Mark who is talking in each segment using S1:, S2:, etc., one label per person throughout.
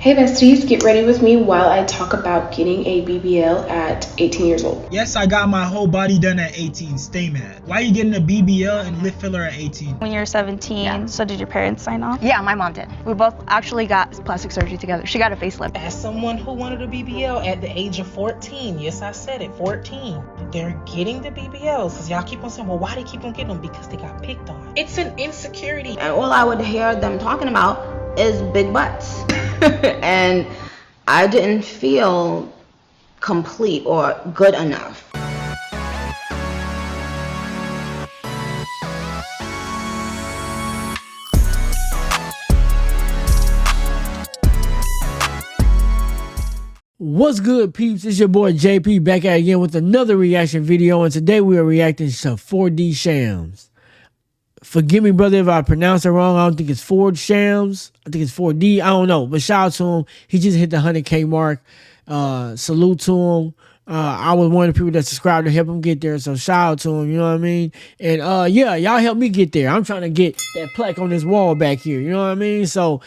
S1: Hey besties, get ready with me while I talk about getting a BBL at 18 years old.
S2: Yes, I got my whole body done at 18. Stay mad. Why are you getting a BBL and lip filler at 18?
S3: When you were 17, so did your parents sign off?
S4: Yeah, my mom did. We both actually got plastic surgery together. She got a facelift.
S5: As someone who wanted a BBL at the age of 14, yes, I said it, 14, they're getting the BBLs. Because y'all keep on saying, well, why they keep on getting them? Because they got picked on. It's an insecurity.
S6: And all I would hear them talking about is big butts. And I didn't feel complete or good enough.
S7: What's good, peeps? It's your boy JP back at it again with another reaction video, and today we are reacting to 4D Shams. Forgive me, brother, if I pronounce it wrong. I don't think it's Ford Shams. I think it's 4D. I don't know, but shout out to him. He just hit the 100K mark. Salute to him. I was one of the people that subscribed to help him get there, so shout out to him, you know what I mean? And yeah, y'all help me get there. I'm trying to get that plaque on this wall back here, you know what I mean? So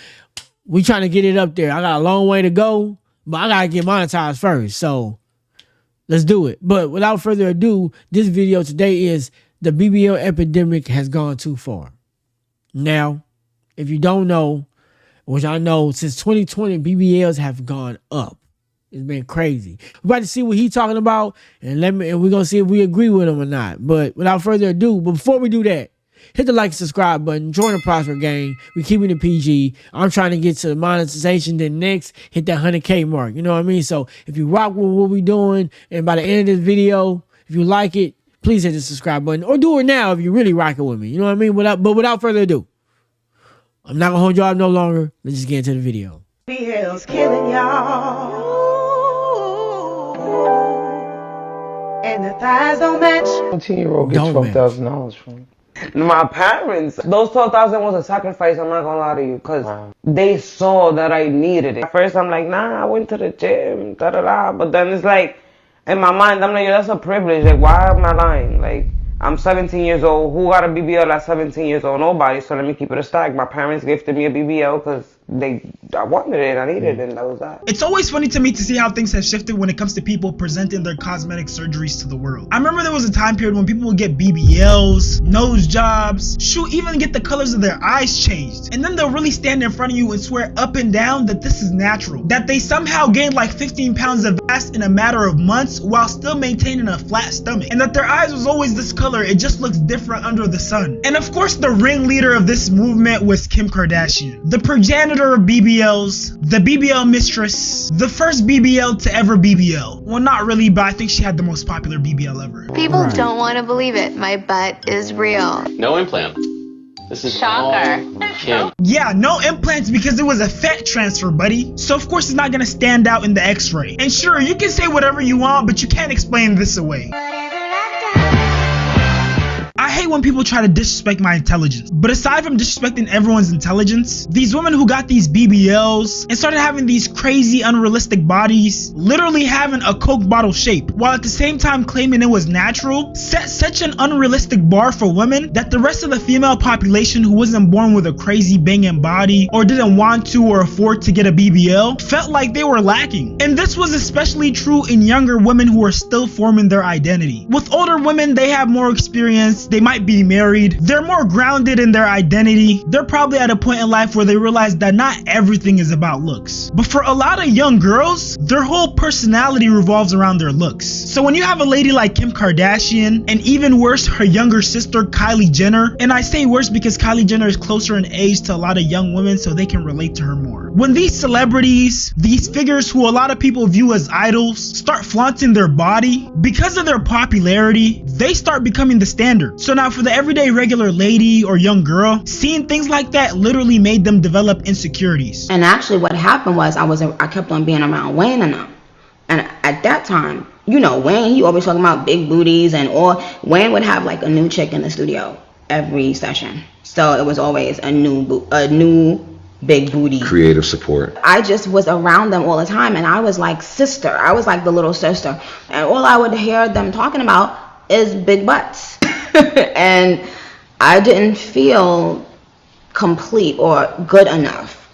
S7: we trying to get it up there. I got a long way to go, but I gotta get monetized first, so let's do it. But without further ado, this video today is the BBL epidemic has gone too far. Now, if you don't know, which I know, since 2020, BBLs have gone up. It's been crazy. We're about to see what he's talking about, and we're gonna see if we agree with him or not. But without further ado, but before we do that, hit the like and subscribe button. Join the Prosper gang. We're keeping it PG. I'm trying to get to the monetization. Then next, hit that 100K mark. You know what I mean? So if you rock with what we're doing, and by the end of this video, if you like it, please hit the subscribe button, or do it now if you really rocking with me. You know what I mean? But without further ado, I'm not gonna hold y'all up no longer. Let's just get into the video.
S6: BBL's killing y'all, and the thighs don't match.
S8: 17-year-old get $12,000 from my parents. Those $12,000 was a sacrifice, I'm not gonna lie to you, because they saw that I needed it. At first I'm like, nah, I went to the gym, da-da-da, but then it's like, in my mind, I'm like, yo, that's a privilege. Like, why am I lying? Like, I'm 17 years old. Who got a BBL at 17 years old? Nobody. So let me keep it a stack. My parents gifted me a BBL because I wanted it, I needed it, and that was that.
S2: It's always funny to me to see how things have shifted when it comes to people presenting their cosmetic surgeries to the world. I remember there was a time period when people would get BBLs, nose jobs, shoot, even get the colors of their eyes changed. And then they'll really stand in front of you and swear up and down that this is natural. That they somehow gained like 15 pounds of ass in a matter of months while still maintaining a flat stomach. And that their eyes was always this color, it just looks different under the sun. And of course the ringleader of this movement was Kim Kardashian, the progenitor of BBLs, the BBL mistress, the first BBL to ever BBL. Well, not really, but I think she had the most popular BBL ever.
S9: People don't want to believe it. My butt is real.
S10: No implant. This is
S9: Shocker.
S10: Kim.
S2: Yeah, no implants because it was a fat transfer, buddy. So of course it's not gonna stand out in the x-ray. And sure, you can say whatever you want, but you can't explain this away. I hate when people try to disrespect my intelligence. But aside from disrespecting everyone's intelligence, these women who got these BBLs and started having these crazy unrealistic bodies, literally having a Coke bottle shape, while at the same time claiming it was natural, set such an unrealistic bar for women that the rest of the female population who wasn't born with a crazy banging body or didn't want to or afford to get a BBL felt like they were lacking. And this was especially true in younger women who are still forming their identity. With older women, they have more experience, they might be married, they're more grounded in their identity, they're probably at a point in life where they realize that not everything is about looks. But for a lot of young girls, their whole personality revolves around their looks. So when you have a lady like Kim Kardashian, and even worse, her younger sister Kylie Jenner, and I say worse because Kylie Jenner is closer in age to a lot of young women so they can relate to her more. When these celebrities, these figures who a lot of people view as idols, start flaunting their body, because of their popularity, they start becoming the standard. So now for the everyday regular lady or young girl, seeing things like that literally made them develop insecurities.
S6: And actually what happened was I kept on being around Wayne and them. And at that time, you know, Wayne, he always talking about big booties and all. Wayne would have like a new chick in the studio every session. So it was always a new big booty.
S11: Creative support.
S6: I just was around them all the time, and I was like sister. I was like the little sister. And all I would hear them talking about is big butts. And I didn't feel complete or good enough.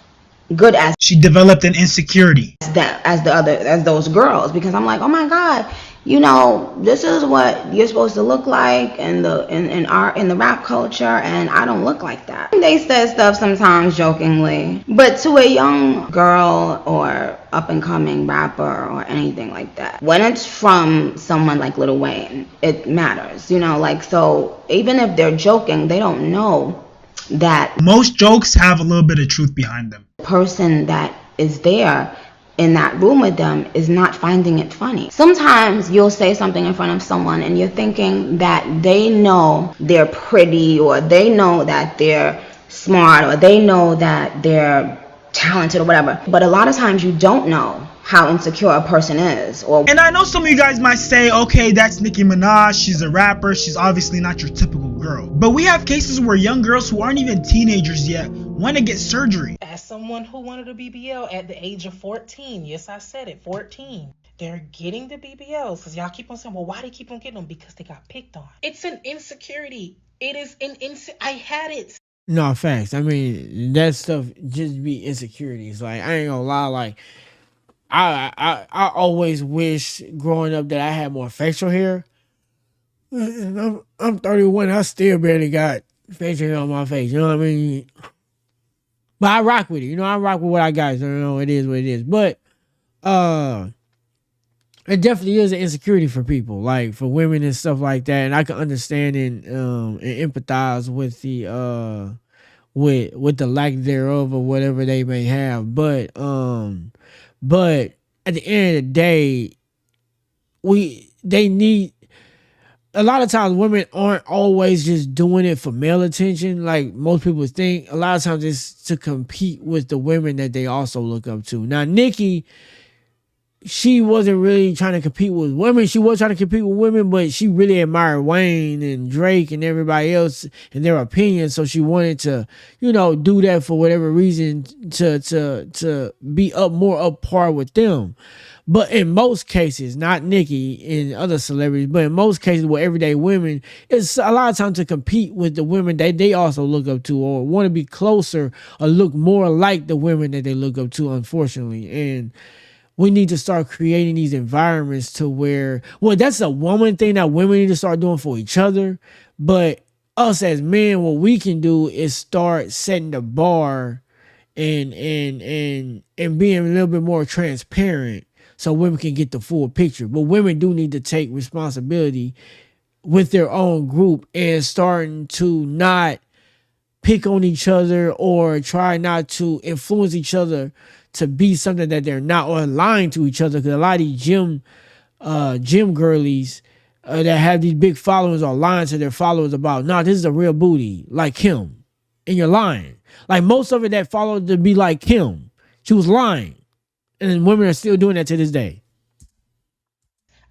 S6: good as
S2: she developed an insecurity
S6: as those girls, because I'm like, oh my God, you know, this is what you're supposed to look like in the rap culture, and I don't look like that. They said stuff sometimes jokingly, but to a young girl or up and coming rapper or anything like that, when it's from someone like Lil Wayne, it matters, you know, like, so even if they're joking, they don't know that
S2: most jokes have a little bit of truth behind them.
S6: The person that is there in that room with them is not finding it funny. Sometimes you'll say something in front of someone and you're thinking that they know they're pretty, or they know that they're smart, or they know that they're talented or whatever. But a lot of times you don't know how insecure a person is.
S2: And I know some of you guys might say, okay, that's Nicki Minaj, she's a rapper, she's obviously not your typical girl. But we have cases where young girls who aren't even teenagers yet want to get surgery.
S5: As someone who wanted a BBL at the age of 14, yes, I said it, 14, they're getting the BBLs because y'all keep on saying, well, why they keep on getting them? Because they got picked on. It's an insecurity. It is an I had it.
S7: No, facts. I mean, that stuff just be insecurities. Like, I ain't gonna lie, like, I always wish growing up that I had more facial hair. And I'm 31. I still barely got facial hair on my face. You know what I mean? But I rock with it. You know, I rock with what I got. So, you know, it is what it is. But it definitely is an insecurity for people, like for women and stuff like that. And I can understand and empathize with the with the lack thereof or whatever they may have. But at the end of the day, they need, a lot of times women aren't always just doing it for male attention like most people think. A lot of times it's to compete with the women that they also look up to. Now, Nicki, she wasn't really trying to compete with women. She was trying to compete with women, but she really admired Wayne and Drake and everybody else and their opinions. So she wanted to, you know, do that for whatever reason to be more up par with them. But in most cases, not Nicki and other celebrities, but in most cases with everyday women, it's a lot of times to compete with the women that they also look up to, or want to be closer or look more like the women that they look up to, unfortunately. And we need to start creating these environments to where, well, that's a woman thing that women need to start doing for each other. But us as men, what we can do is start setting the bar and being a little bit more transparent so women can get the full picture. But women do need to take responsibility with their own group and starting to not pick on each other or try not to influence each other to be something that they're not, or lying to each other. Because a lot of these gym girlies that have these big followers are lying to their followers about, nah, this is a real booty like Kim, and you're lying. Like most of it that followed to be like Kim, she was lying, and women are still doing that to this day.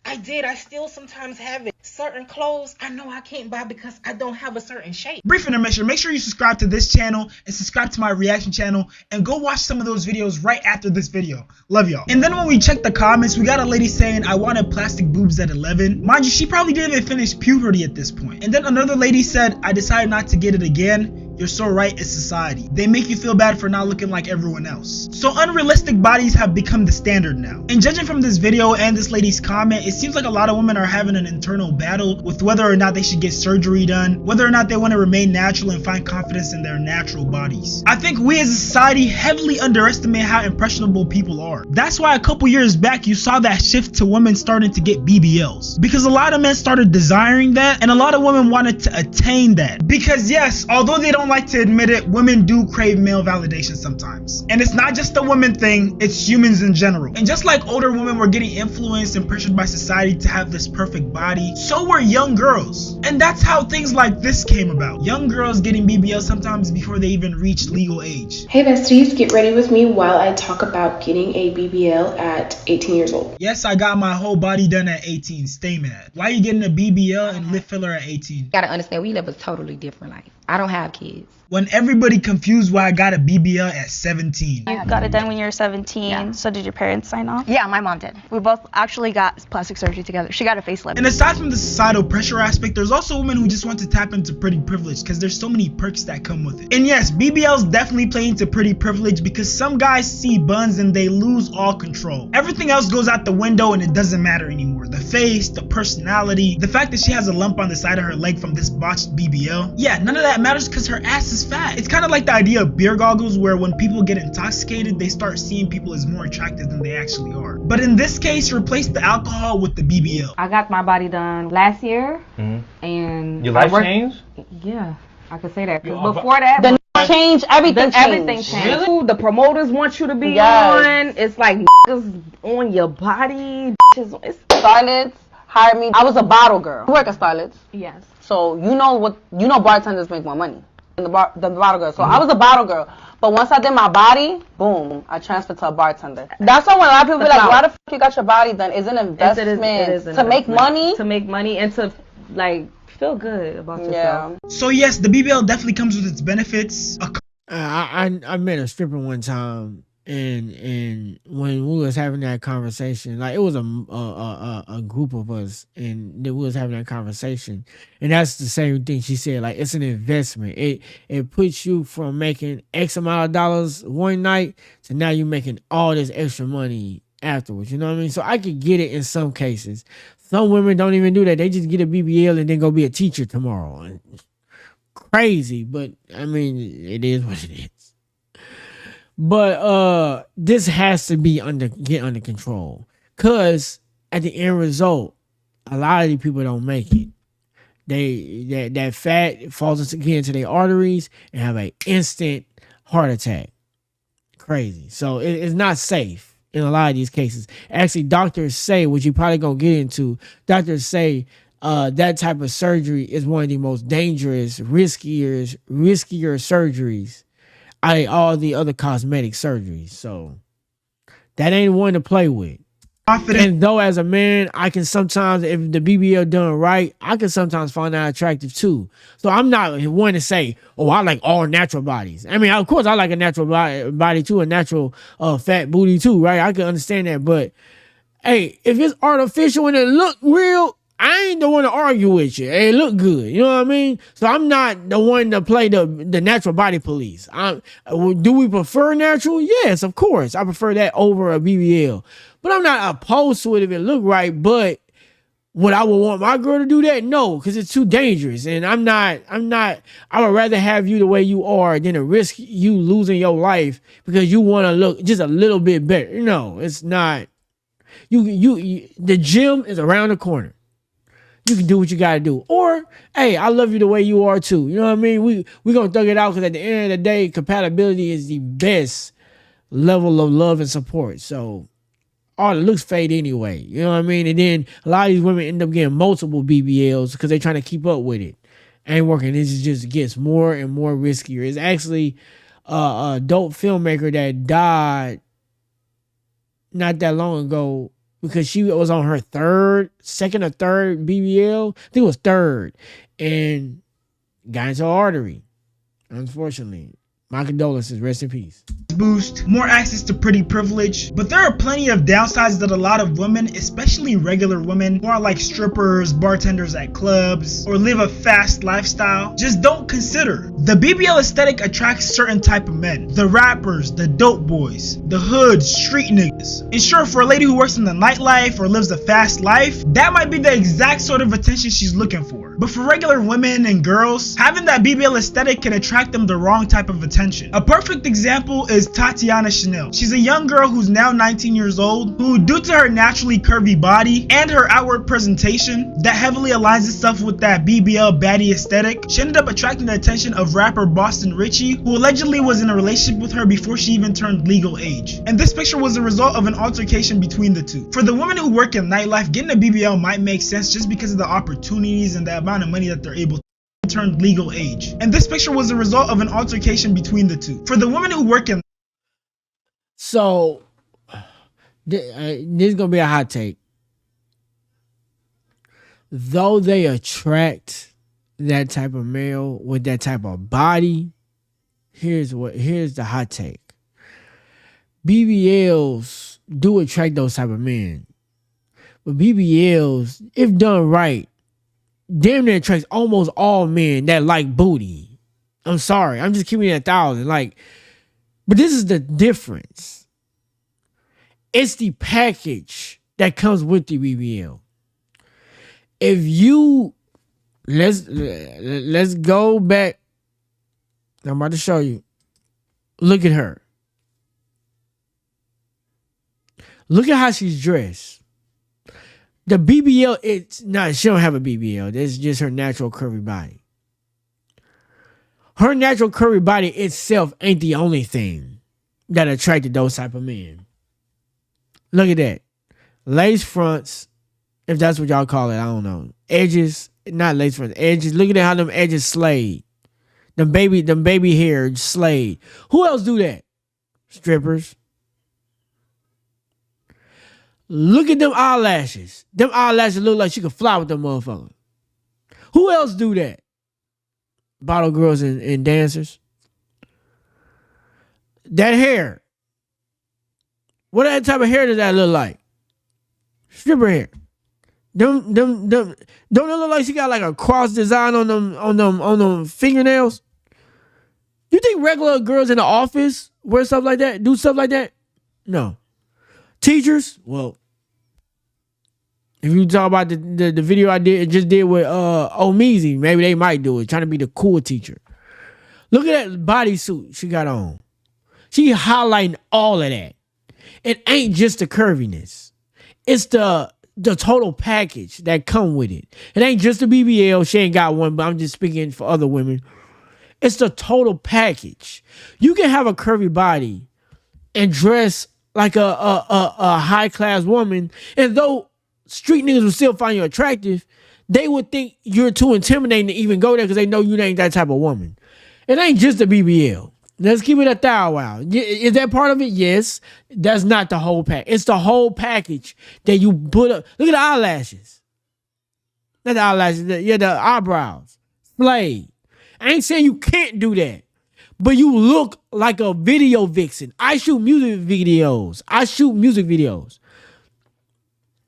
S5: I did. I still sometimes have it. Certain clothes I know I can't buy because I don't have a certain shape.
S2: Brief intermission. Make sure you subscribe to this channel and subscribe to my reaction channel and go watch some of those videos right after this video. Love y'all. And then when we check the comments, we got a lady saying, I wanted plastic boobs at 11. Mind you, she probably didn't even finish puberty at this point. And then another lady said, I decided not to get it again. You're so right, it's society. They make you feel bad for not looking like everyone else. So unrealistic bodies have become the standard now. And judging from this video and this lady's comment, it seems like a lot of women are having an internal battle with whether or not they should get surgery done, whether or not they want to remain natural and find confidence in their natural bodies. I think we as a society heavily underestimate how impressionable people are. That's why a couple years back you saw that shift to women starting to get BBLs. Because a lot of men started desiring that, and a lot of women wanted to attain that. Because yes, although they don't like to admit it, women do crave male validation sometimes. And it's not just a woman thing, it's humans in general. And just like older women were getting influenced and pressured by society to have this perfect body, so were young girls. And that's how things like this came about. Young girls getting BBL sometimes before they even reach legal age.
S1: Hey besties, get ready with me while I talk about getting a BBL at 18 years old.
S2: Yes, I got my whole body done at 18. Stay mad. Why are you getting a BBL and lip filler at 18?
S11: You gotta understand, we live a totally different life. I don't have kids.
S2: when everybody confused why I got a BBL at 17.
S3: You got it done when you were 17, so did your parents sign off?
S4: Yeah, my mom did. We both actually got plastic surgery together. She got a facelift.
S2: And aside from the societal pressure aspect, there's also women who just want to tap into pretty privilege because there's so many perks that come with it. And yes, BBLs definitely play into pretty privilege because some guys see buns and they lose all control. Everything else goes out the window and it doesn't matter anymore. The face, the personality, the fact that she has a lump on the side of her leg from this botched BBL. Yeah, none of that matters because her ass is fat. It's kind of like the idea of beer goggles where when people get intoxicated, they start seeing people as more attractive than they actually are. But in this case, replace the alcohol with the BBL.
S11: I got my body done last year, and
S12: your life changed?
S11: Yeah, I could say that. Because before that, the
S6: change, everything changed.
S11: Really? The promoters want you to be on. It's like niggas on your body. It's
S13: Starlets hired me. I was a bottle girl. You work at Starlets?
S11: Yes.
S13: So you know bartenders make more money than the bottle girl. So I was a bottle girl. But once I did my body, boom, I transferred to a bartender. That's why when a lot of people be like, why the fuck you got your body done? It's an investment
S11: it is
S13: to make money.
S11: To make money and to like feel good about yourself.
S2: So yes, the BBL definitely comes with its benefits.
S7: I met a stripper one time, and when we was having that conversation, like it was a group of us, and we was having that conversation, and that's the same thing she said. Like it's an investment. It puts you from making X amount of dollars one night to now you making all this extra money afterwards. You know what I mean? So I could get it in some cases. Some women don't even do that. They just get a BBL and then go be a teacher tomorrow. Crazy, but I mean, it is what it is. But this has to be get under control, cause at the end result, a lot of these people don't make it. That fat falls into their arteries and have an instant heart attack. Crazy. So it's not safe in a lot of these cases. Actually, doctors say, which you probably gonna get into, doctors say that type of surgery is one of the most dangerous, riskier surgeries out of all the other cosmetic surgeries. So that ain't one to play with. And though as a man, I can sometimes, if the BBL done right, I can sometimes find that attractive too. So I'm not one to say, oh, I like all natural bodies. I mean, of course I like a natural body too, a natural fat booty too, right? I can understand that. But hey, if it's artificial and it look real, I ain't the one to argue with you. It look good. You know what I mean? So I'm not the one to play the natural body police. Do we prefer natural? Yes, of course. I prefer that over a BBL. But I'm not opposed to it if it look right. But would I want my girl to do that? No, because it's too dangerous. And I'm not, I would rather have you the way you are than to risk you losing your life because you want to look just a little bit better. No, it's not. The gym is around the corner. You can do what you gotta do. Or, hey, I love you the way you are too. You know what I mean? We gonna thug it out because at the end of the day, compatibility is the best level of love and support. So all the looks fade anyway. You know what I mean? And then a lot of these women end up getting multiple BBLs because they're trying to keep up with it. Ain't working. This just gets more and more riskier. It's actually a dope filmmaker that died not that long ago, because she was on her second or third BBL. I think it was third. And got into her artery. Unfortunately. My condolences. Rest in peace.
S2: Boost, more access to pretty privilege, but there are plenty of downsides that a lot of women, especially regular women who are like strippers, bartenders at clubs, or live a fast lifestyle, just don't consider. The BBL aesthetic attracts certain type of men. The rappers, the dope boys, the hood, street niggas. And sure, for a lady who works in the nightlife or lives a fast life, that might be the exact sort of attention she's looking for. But for regular women and girls, having that BBL aesthetic can attract them the wrong type of attention. A perfect example is Tatiana Chanel. She's a young girl who's now 19 years old, who, due to her naturally curvy body and her outward presentation that heavily aligns itself with that BBL baddie aesthetic, she ended up attracting the attention of rapper Boston Richie, who allegedly was in a relationship with her before she even turned legal age. And this picture was a result of an altercation between the two. For the women who work in nightlife, getting a BBL might make sense just because of the opportunities and the amount of money that they're able to turned legal age. And this picture was a result of an altercation between the two. For the women who work in...
S7: So, this is going to be a hot take. Though they attract that type of male with that type of body, here's the hot take. BBLs do attract those type of men. But BBLs, if done right, damn near attracts almost all men that like booty. I'm sorry. I'm just keeping it 1,000. Like, but this is the difference. It's the package that comes with the BBL. If you let's go back. I'm about to show you. Look at her. Look at how she's dressed. The BBL, it's not, she don't have a BBL. That's just her natural curvy body. Her natural curvy body itself ain't the only thing that attracted those type of men. Look at that. Lace fronts, if that's what y'all call it, I don't know. Edges, not lace fronts, edges. Look at how them edges slayed. Them baby hair slayed. Who else do that? Strippers. Look at them eyelashes. Them eyelashes look like she could fly with them motherfuckers. Who else do that? Bottle girls and dancers. That hair. What type of hair does that look like? Stripper hair. Them don't it look like she got like a cross design on them fingernails? You think regular girls in the office wear stuff like that? Do stuff like that? No. Teachers? Well, if you talk about the video I just did with Omeezy, maybe they might do it, trying to be the cool teacher. Look at that bodysuit she got on. She highlighting all of that. It ain't just the curviness. It's the total package that come with it. It ain't just the BBL. She ain't got one, but I'm just speaking for other women. It's the total package. You can have a curvy body and dress like a high class woman, and though street niggas would still find you attractive, they would think you're too intimidating to even go there because they know you ain't that type of woman. It ain't just the BBL. Let's keep it 1,000. Is that part of it? Yes. That's not the whole pack. It's the whole package that you put up. Look at the eyelashes. Not the eyelashes. The eyebrows. Slayed. I ain't saying you can't do that, but you look like a video vixen. I shoot music videos.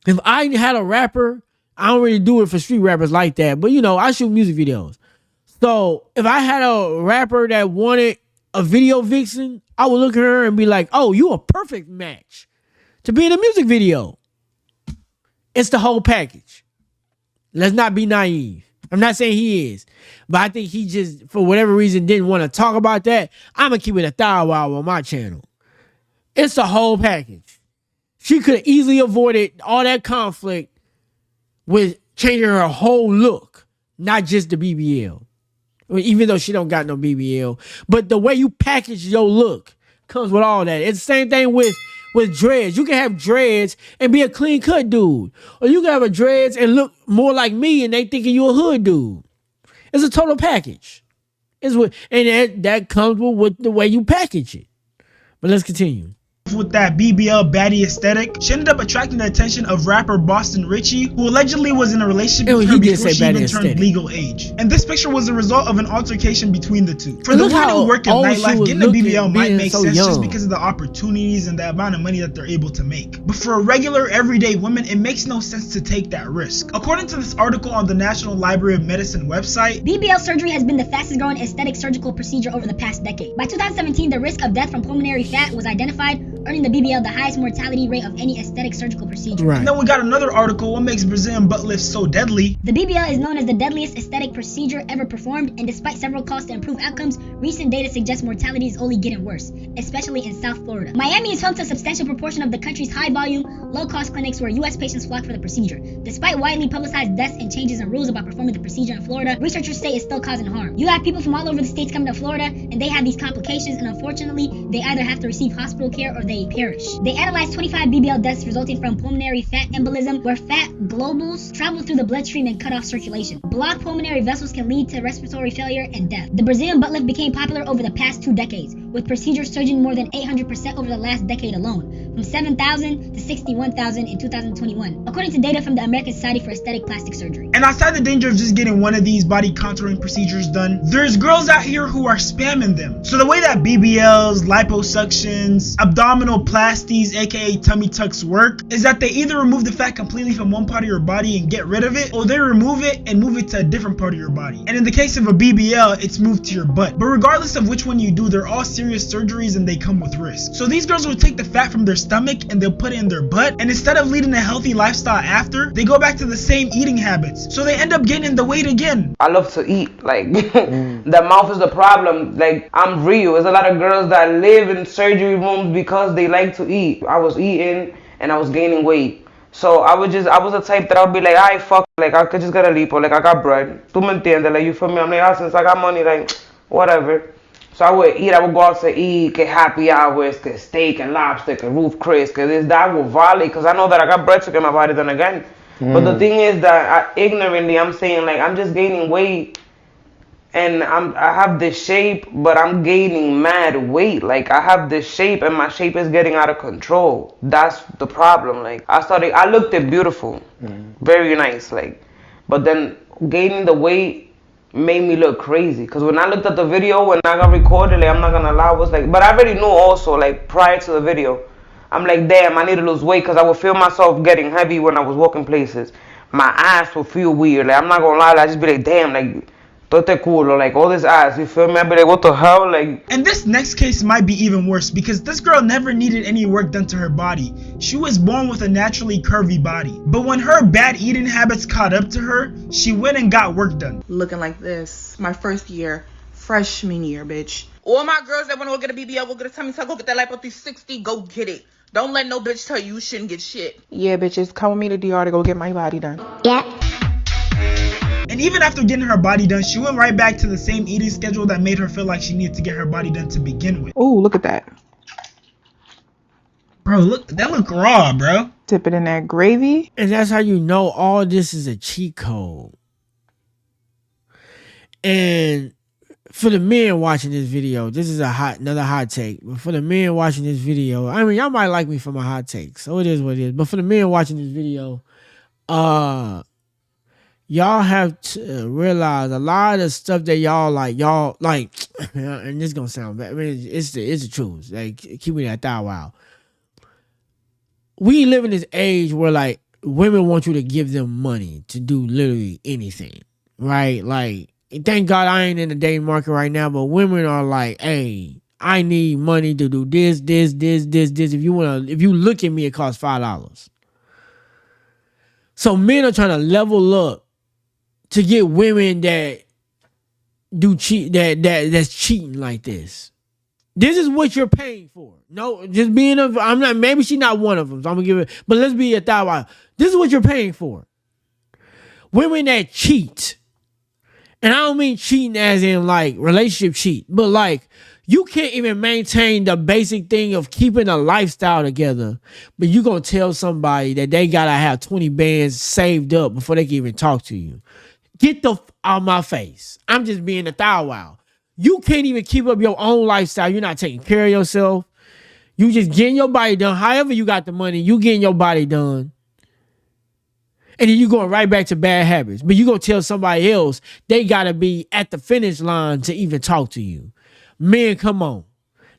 S7: If I had a rapper, I don't really do it for street rappers like that, but I shoot music videos. So if I had a rapper that wanted a video vixen, I would look at her and be like, oh, you a perfect match to be in a music video. It's the whole package. Let's not be naive. I'm not saying he is, but I think he just, for whatever reason, didn't want to talk about that. I'm going to keep it 1,000 on my channel. It's the whole package. She could have easily avoided all that conflict with changing her whole look, not just the BBL. Even though she don't got no BBL. But the way you package your look comes with all that. It's the same thing with dreads. You can have dreads and be a clean cut dude. Or you can have a dreads and look more like me and they thinking you a hood dude. It's a total package. And that comes with the way you package it. But let's continue.
S2: With that BBL baddie aesthetic, she ended up attracting the attention of rapper Boston Richie, who allegedly was in a relationship with her before she even turned legal age. And this picture was a result of an altercation between the two. For the women who work in nightlife, getting a BBL might make sense just because of the opportunities and the amount of money that they're able to make. But for a regular, everyday woman, it makes no sense to take that risk. According to this article on the National Library of Medicine website,
S12: BBL surgery has been the fastest growing aesthetic surgical procedure over the past decade. By 2017, the risk of death from pulmonary fat was identified, earning the BBL the highest mortality rate of any aesthetic surgical procedure.
S2: Right. And then we got another article, what makes Brazilian butt lifts so deadly?
S12: The BBL is known as the deadliest aesthetic procedure ever performed, and despite several calls to improve outcomes, recent data suggests mortality is only getting worse, especially in South Florida. Miami is home to a substantial proportion of the country's high-volume, low-cost clinics where U.S. patients flock for the procedure. Despite widely publicized deaths and changes in rules about performing the procedure in Florida, researchers say it's still causing harm. You have people from all over the states coming to Florida, and they have these complications, and unfortunately, they either have to receive hospital care or they perish. They analyzed 25 BBL deaths resulting from pulmonary fat embolism, where fat globules travel through the bloodstream and cut off circulation. Blocked pulmonary vessels can lead to respiratory failure and death. The Brazilian butt lift became popular over the past 2 decades, with procedures surging more than 800% over the last decade alone. from 7,000 to 61,000 in 2021, according to data from the American Society for Aesthetic Plastic Surgery.
S2: And outside the danger of just getting one of these body contouring procedures done, there's girls out here who are spamming them. So the way that BBLs, liposuctions, abdominoplasties, aka tummy tucks work is that they either remove the fat completely from one part of your body and get rid of it, or they remove it and move it to a different part of your body. And in the case of a BBL, it's moved to your butt. But regardless of which one you do, they're all serious surgeries and they come with risk. So these girls will take the fat from their stomach and they'll put it in their butt, and instead of leading a healthy lifestyle after, they go back to the same eating habits. So they end up gaining the weight again.
S8: I love to eat. Like, the mouth is the problem. Like, I'm real. There's a lot of girls that live in surgery rooms because they like to eat. I was eating and I was gaining weight. So I was the type that I would be like, alright, fuck, like, I could just get a lipo, like, I got bread. Tu me entiendes? Like, you feel me? I'm like, since I got money, like, whatever. So I would eat, I would go out to eat, get happy hours, get steak and lobster, get roof Chris, get this, that, with volley, because I know that I got bread to get my body done again. But the thing is that ignorantly, I'm saying, like, I'm just gaining weight, and I have this shape, but I'm gaining mad weight. Like, I have this shape, and my shape is getting out of control. That's the problem. Like, I looked it beautiful, very nice, like, but then gaining the weight made me look crazy. Because when I looked at the video, when I got recorded, like, I'm not gonna lie, I was like, but I already knew also, like, prior to the video, I'm like, damn, I need to lose weight, because I would feel myself getting heavy when I was walking places. My ass would feel weird. Like, I'm not gonna lie, I just be like, damn, like, tote culo, like, all this ass, you feel me? I'd be like, what the hell? Like.
S2: And this next case might be even worse, because this girl never needed any work done to her body. She was born with a naturally curvy body. But when her bad eating habits caught up to her, she went and got work done.
S14: Looking like this, my first year, freshman year, bitch. All my girls that want to go get a BBL, go get a tummy tuck, go get that lipo 360, go get it. Don't let no bitch tell you you shouldn't get shit. Yeah, bitches, come with me to DR to go get my body done.
S12: Yeah.
S2: And even after getting her body done, she went right back to the same eating schedule that made her feel like she needed to get her body done to begin with.
S14: Oh, look at that.
S2: Bro, look, that look raw, bro.
S14: Dip it in that gravy.
S7: And that's how you know all this is a cheat code. And for the men watching this video, this is another hot take. But for the men watching this video, I mean, y'all might like me for my hot takes, so it is what it is. But for the men watching this video, y'all have to realize a lot of the stuff that y'all like, and this gonna sound bad. I mean, it's the truth. Like, keep me that thou wow. We live in this age where, like, women want you to give them money to do literally anything, right? Like, thank God I ain't in the dating market right now, but women are like, hey, I need money to do this. If you look at me, it costs $5. So men are trying to level up to get women that do cheat, that's cheating like this. This is what you're paying for. No, just being I'm not. Maybe she's not one of them. So I'm gonna give it. But let's be a thou. This is what you're paying for. Women that cheat, and I don't mean cheating as in like relationship cheat, but like you can't even maintain the basic thing of keeping a lifestyle together. But you gonna tell somebody that they gotta have 20 bands saved up before they can even talk to you. Get the out of my face. I'm just being a thou wow. You can't even keep up your own lifestyle. You're not taking care of yourself. You just getting your body done. However you got the money, you getting your body done. And then you going right back to bad habits. But you gonna tell somebody else they gotta be at the finish line to even talk to you. Men, come on.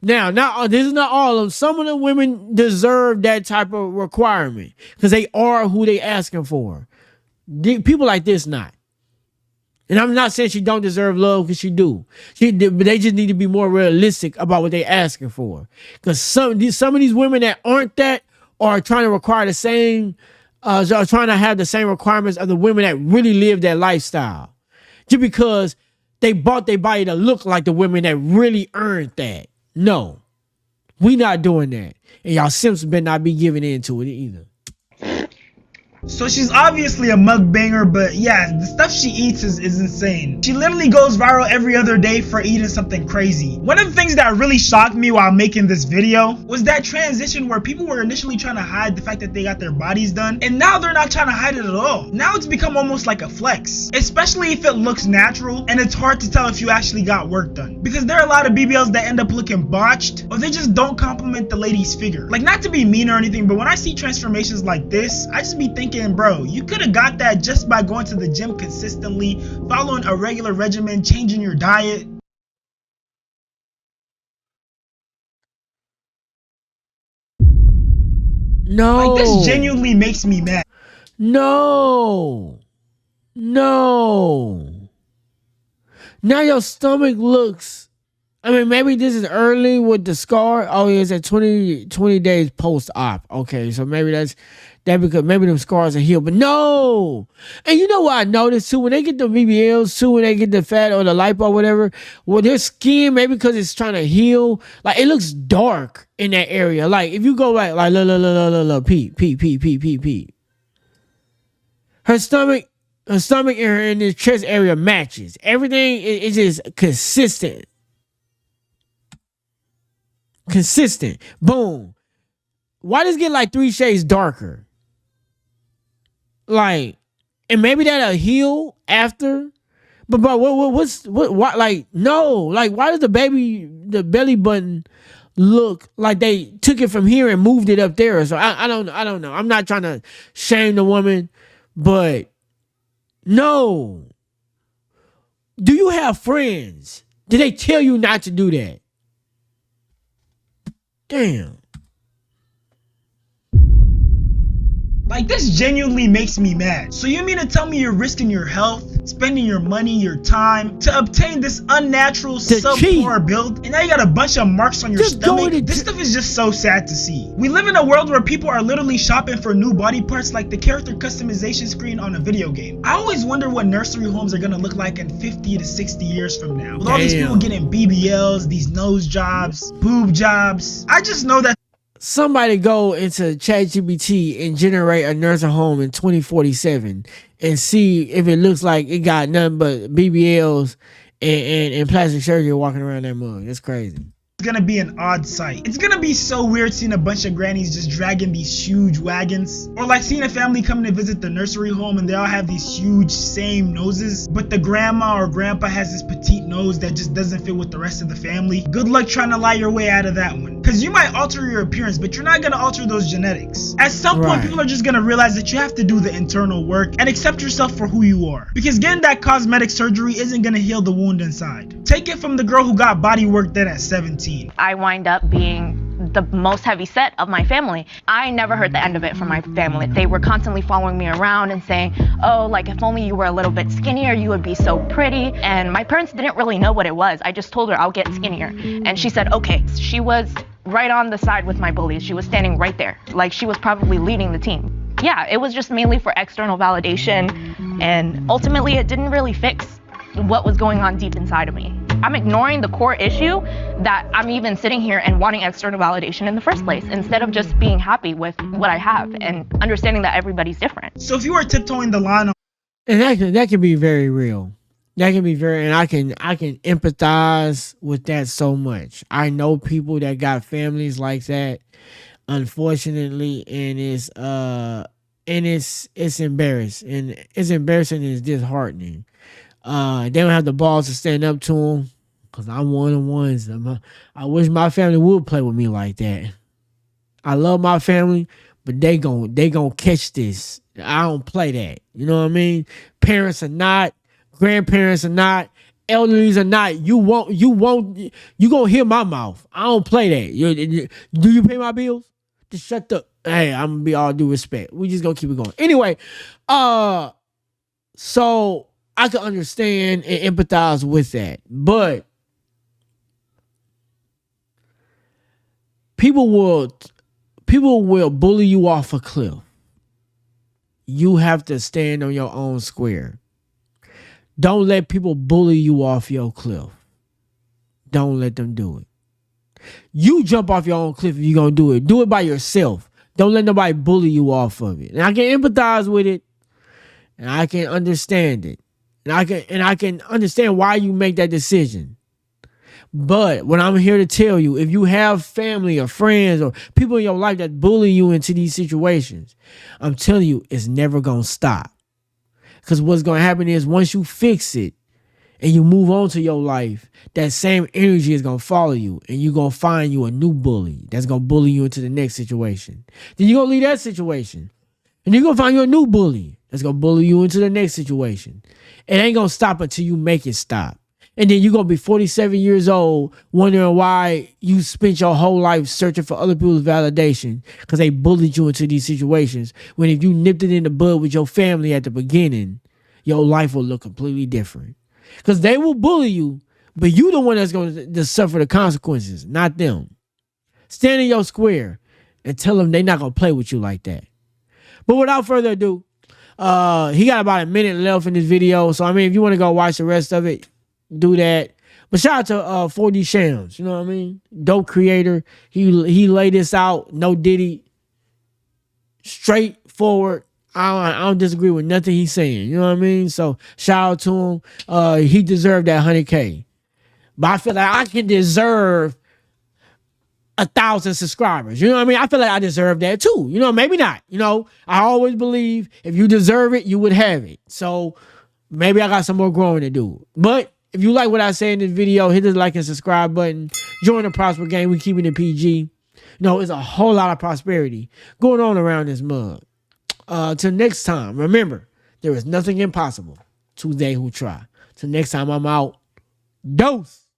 S7: Now, this is not all of them. Some of the women deserve that type of requirement because they are who they asking for. People like this not. And I'm not saying she don't deserve love, because she do. But they just need to be more realistic about what they asking for. Because some of these women that aren't that are trying to require the same, are trying to have the same requirements of the women that really live that lifestyle. Just because they bought their body to look like the women that really earned that. No. We not doing that. And y'all simps better not be giving in to it either.
S2: So she's obviously a mukbanger, but yeah, the stuff she eats is insane. She literally goes viral every other day for eating something crazy. One of the things that really shocked me while making this video was that transition where people were initially trying to hide the fact that they got their bodies done, and now they're not trying to hide it at all. Now it's become almost like a flex, especially if it looks natural, and it's hard to tell if you actually got work done. Because there are a lot of BBLs that end up looking botched, or they just don't compliment the lady's figure. Like, not to be mean or anything, but when I see transformations like this, I just be thinking, bro, you could have got that just by going to the gym consistently, following a regular regimen, changing your diet.
S7: No.
S2: Like, this genuinely makes me mad.
S7: No. No. Now your stomach looks, I mean, maybe this is early with the scar. Oh, yeah, it's at 20 days post-op. Okay, so maybe that's that, because maybe them scars are healed. But no! And you know what I noticed too? When they get the BBLs too, when they get the fat or the lipo or whatever, well, their skin, maybe because it's trying to heal, like, it looks dark in that area. Like, if you go back, like, look, Pete. Her stomach and the chest area matches. Everything is just consistent. Boom. Why does it get like 3 shades darker? Like, and maybe that'll heal after. But what like, no, like, why does the belly button look like they took it from here and moved it up there? So I don't know. I'm not trying to shame the woman, but no. Do you have friends? Did they tell you not to do that? Damn.
S2: Like, this genuinely makes me mad. So you mean to tell me you're risking your health, spending your money, your time to obtain this unnatural subpar build, and now you got a bunch of marks on your stomach? This stuff is just so sad to see. We live in a world where people are literally shopping for new body parts like the character customization screen on a video game. I always wonder what nursery homes are gonna look like in 50 to 60 years from now. With all these people getting BBLs, these nose jobs, boob jobs. I just know that
S7: somebody go into ChatGPT and generate a nursing home in 2047 and see if it looks like it got nothing but BBLs and plastic surgery walking around that mug. It's crazy.
S2: It's gonna be an odd sight. It's gonna be so weird seeing a bunch of grannies just dragging these huge wagons, or like seeing a family coming to visit the nursery home and they all have these huge same noses, but the grandma or grandpa has this petite nose that just doesn't fit with the rest of the family. Good luck trying to lie your way out of that one, because you might alter your appearance, but you're not gonna alter those genetics. At some point, people are just gonna realize that you have to do the internal work and accept yourself for who you are, because getting that cosmetic surgery isn't gonna heal the wound inside. Take it from the girl who got body work done at 17.
S15: I wind up being the most heavy set of my family. I never heard the end of it from my family. They were constantly following me around and saying, oh, like, if only you were a little bit skinnier, you would be so pretty. And my parents didn't really know what it was. I just told her I'll get skinnier. And she said, okay. She was right on the side with my bullies. She was standing right there. Like, she was probably leading the team. Yeah, it was just mainly for external validation. And ultimately, it didn't really fix what was going on deep inside of me. I'm ignoring the core issue that I'm even sitting here and wanting external validation in the first place, instead of just being happy with what I have and understanding that everybody's different.
S2: So if you were tiptoeing the line,
S7: and that can be very real. That can be very, and I can empathize with that so much. I know people that got families like that, unfortunately, and it's embarrassing, and it's embarrassing and it's disheartening. They don't have the balls to stand up to them, because I'm one of the ones. I wish my family would play with me like that. I love my family, but they gon' catch this. I don't play that. You know what I mean? Parents are not, grandparents are not, elderlies are not. You gonna hear my mouth. I don't play that. Do you pay my bills? Just shut the. Hey, I'm gonna be all due respect. We just gonna keep it going. Anyway, so I can understand and empathize with that, but people will bully you off a cliff. You have to stand on your own square. Don't let people bully you off your cliff. Don't let them do it. You jump off your own cliff if you're gonna do it. Do it by yourself. Don't let nobody bully you off of it. And I can empathize with it, and I can understand it. And I can understand why you make that decision. But what I'm here to tell you, if you have family or friends or people in your life that bully you into these situations, I'm telling you, it's never going to stop. Because what's going to happen is once you fix it and you move on to your life, that same energy is going to follow you, and you're going to find you a new bully that's going to bully you into the next situation. Then you're going to leave that situation, and you're going to find you a new bully that's going to bully you into the next situation. It ain't going to stop until you make it stop. And then you're going to be 47 years old wondering why you spent your whole life searching for other people's validation because they bullied you into these situations, when if you nipped it in the bud with your family at the beginning, your life will look completely different. Because they will bully you, but you the one that's going to suffer the consequences, not them. Stand in your square and tell them they're not going to play with you like that. But without further ado, he got about a minute left in this video. So, I mean, if you want to go watch the rest of it, do that. But shout out to 4D Shams, you know what I mean? Dope creator. He laid this out, no diddy, straightforward. I don't disagree with nothing he's saying, you know what I mean? So shout out to him. He deserved that 100K. But I feel like I can deserve 1,000 subscribers. You know what I mean? I feel like I deserve that too. You know, maybe not. You know, I always believe if you deserve it, you would have it. So maybe I got some more growing to do. But if you like what I say in this video, hit the like and subscribe button. Join the Prosper Gang. We keeping it PG. You know, there's a whole lot of prosperity going on around this mug. Till next time, remember, there is nothing impossible to they who try. Till next time, I'm out. Dose.